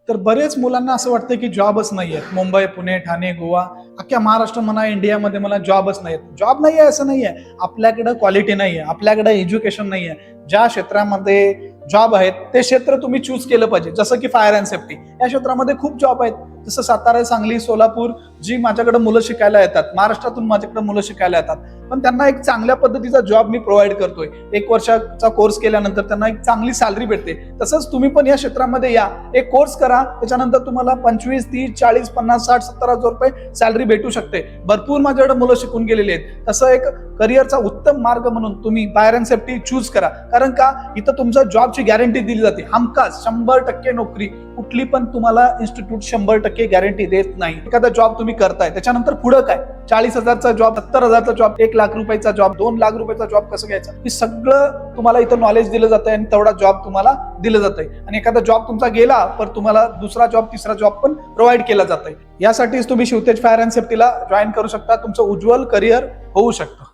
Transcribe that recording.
तर बरेच मुलांना असं वाटतं की जॉबच नाही आहेत. मुंबई, पुणे, ठाणे, गोवा, अख्ख्या महाराष्ट्र म्हणा, इंडियामध्ये मला जॉबच नाही आहेत. जॉब नाही आहे असं नाही आहे. आपल्याकडे क्वालिटी नाही आहे, आपल्याकडे एज्युकेशन नाही आहे. ज्या क्षेत्रामध्ये जॉब आहेत ते क्षेत्र तुम्ही चूज केलं पाहिजे. जसं की फायर अँड सेफ्टी या क्षेत्रामध्ये खूप जॉब आहेत. जसं सातारा, सांगली, सोलापूर जी माझ्याकडे मुलं शिकायला येतात, महाराष्ट्रातून माझ्याकडे मुलं शिकायला येतात, पण त्यांना एक चांगल्या पद्धतीचा जॉब मी प्रोव्हाइड करतोय. 1 वर्षाचा कोर्स केल्यानंतर त्यांना एक चांगली सॅलरी भेटते. तसंच तुम्ही पण या क्षेत्रामध्ये या, एक कोर्स करा, त्याच्यानंतर तुम्हाला 25, 30, 40, 50, 60, 70,000 रुपये सॅलरी भेटू शकते. भरपूर माझ्याकडे मुलं शिकून गेलेली आहेत. तसं एक करिअरचा उत्तम मार्ग म्हणून तुम्ही फायर अँड सेफ्टी चूज करा. कारण का इथं तुमच्या जॉबची गॅरंटी दिली जाते. हमखास 100% नोकरी. कुठली पण तुम्हाला इन्स्टिट्यूट 100% गॅरंटी देत नाही. एखादा जॉब तुम्ही करताय त्याच्यानंतर पुढे काय, 40,000चा जॉब, 70,000चा जॉब, 1,00,000 रुपयाचा जॉब, 2,00,000 रुपयाचा जॉब कसं घ्यायचा, हे सगळं तुम्हाला इथं नॉलेज दिलं जातंय आणि तेवढा जॉब तुम्हाला दिलं जातंय. आणि एखादा जॉब तुमचा गेला तर तुम्हाला दुसरा जॉब, तिसरा जॉब पण प्रोव्हाइड केला जातोय. यासाठीच तुम्ही शिवतेज फायर अँड सेफ्टीला जॉईन करू शकता. तुमचं उज्ज्वल करिअर होऊ शकतं.